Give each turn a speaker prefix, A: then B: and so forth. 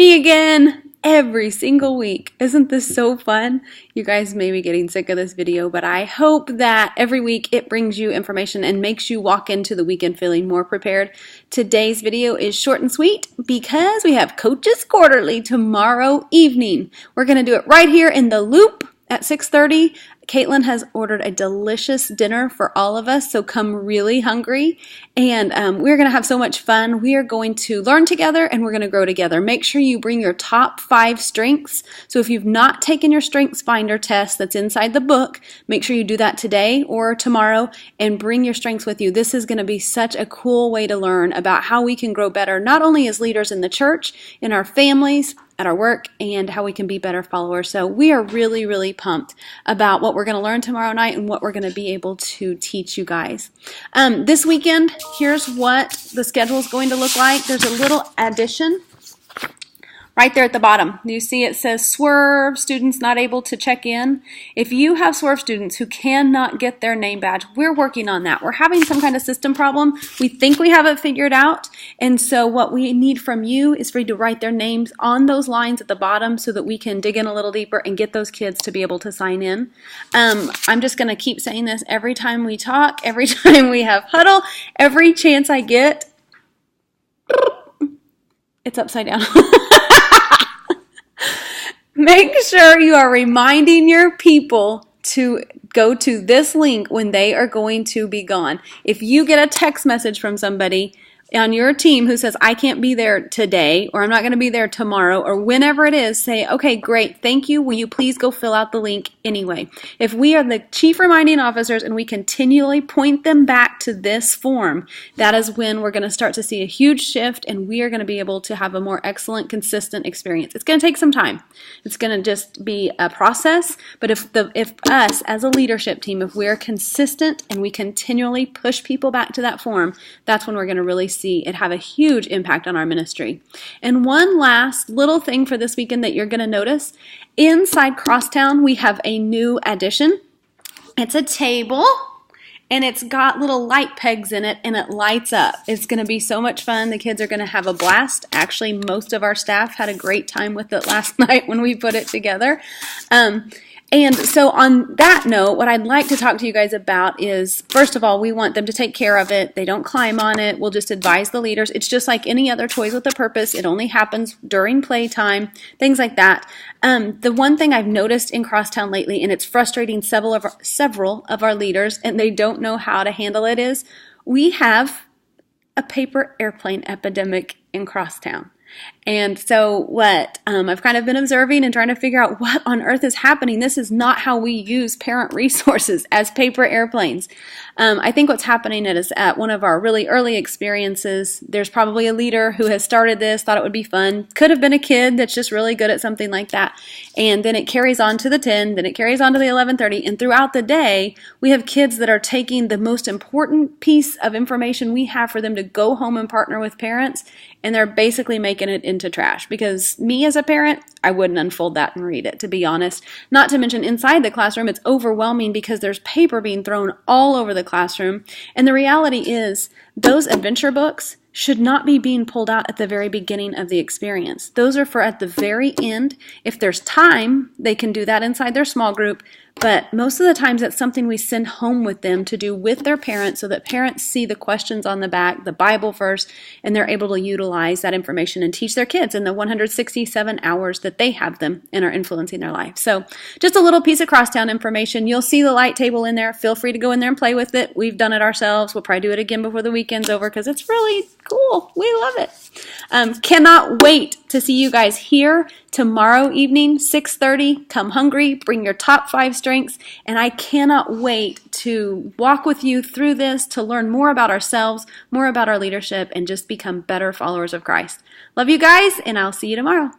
A: Me again, every single week. Isn't this so fun? You guys may be getting sick of this video, but I hope that every week it brings you information and makes you walk into the weekend feeling more prepared. Today's video is short and sweet because we have Coaches Quarterly tomorrow evening. We're going to do it right here in the Loop at 6:30. Caitlin has ordered a delicious dinner for all of us, so come really hungry. And we're going to have so much fun. We are going to learn together and we're going to grow together. Make sure you bring your top 5 strengths. So if you've not taken your Strengths Finder test that's inside the book, make sure you do that today or tomorrow and bring your strengths with you. This is going to be such a cool way to learn about how we can grow better, not only as leaders in the church, in our families, at our work, and how we can be better followers. So we are really, really pumped about what we're going to learn tomorrow night and what we're going to be able to teach you guys. This weekend, here's what the schedule is going to look like. There's a little addition right there at the bottom. You see it says Swerve, students not able to check in. If you have Swerve students who cannot get their name badge, we're working on that. We're having some kind of system problem. We think we have it figured out. And so what we need from you is for you to write their names on those lines at the bottom so that we can dig in a little deeper and get those kids to be able to sign in. I'm just going to keep saying this every time we talk, every time we have huddle, every chance I get. It's upside down. Make sure you are reminding your people to go to this link when they are going to be gone. If you get a text message from somebody on your team who says, I can't be there today, or I'm not going to be there tomorrow, or whenever it is, say, okay, great, thank you. Will you please go fill out the link anyway? If we are the chief reminding officers and we continually point them back to this form, that is when we're going to start to see a huge shift and we are going to be able to have a more excellent, consistent experience. It's going to take some time. It's going to just be a process, but if us as a leadership team, if we're consistent and we continually push people back to that form, that's when we're going to really see it have a huge impact on our ministry. And one last little thing for this weekend that you're going to notice, inside Crosstown we have a new addition. It's a table and it's got little light pegs in it and it lights up. It's going to be so much fun. The kids are going to have a blast. Actually, most of our staff had a great time with it last night when we put it together. And so on that note, what I'd like to talk to you guys about is, first of all, we want them to take care of it. They don't climb on it. We'll just advise the leaders. It's just like any other toys with a purpose. It only happens during playtime, things like that. The one thing I've noticed in Crosstown lately, and it's frustrating several of our leaders, and they don't know how to handle it, is we have a paper airplane epidemic in Crosstown. And so what I've kind of been observing and trying to figure out what on earth is happening. This is not how we use parent resources as paper airplanes. I think what's happening is at one of our really early experiences, there's probably a leader who has started this, thought it would be fun. Could have been a kid that's just really good at something like that. And then it carries on to the 10, then it carries on to the 11:30. And throughout the day, we have kids that are taking the most important piece of information we have for them to go home and partner with parents, and they're basically making it into trash. Because me as a parent, I wouldn't unfold that and read it, to be honest. Not to mention inside the classroom, it's overwhelming because there's paper being thrown all over the classroom. And the reality is, those adventure books should not be being pulled out at the very beginning of the experience. Those are for at the very end. If there's time, they can do that inside their small group. But most of the times that's something we send home with them to do with their parents so that parents see the questions on the back, the Bible verse, and they're able to utilize that information and teach their kids in the 167 hours that they have them and are influencing their life. So just a little piece of Crosstown information. You'll see the light table in there. Feel free to go in there and play with it. We've done it ourselves. We'll probably do it again before the weekend's over because it's really cool. We love it. Cannot wait to see you guys here tomorrow evening, 6:30. Come hungry, bring your top 5 strengths, and I cannot wait to walk with you through this, to learn more about ourselves, more about our leadership, and just become better followers of Christ. Love you guys, and I'll see you tomorrow.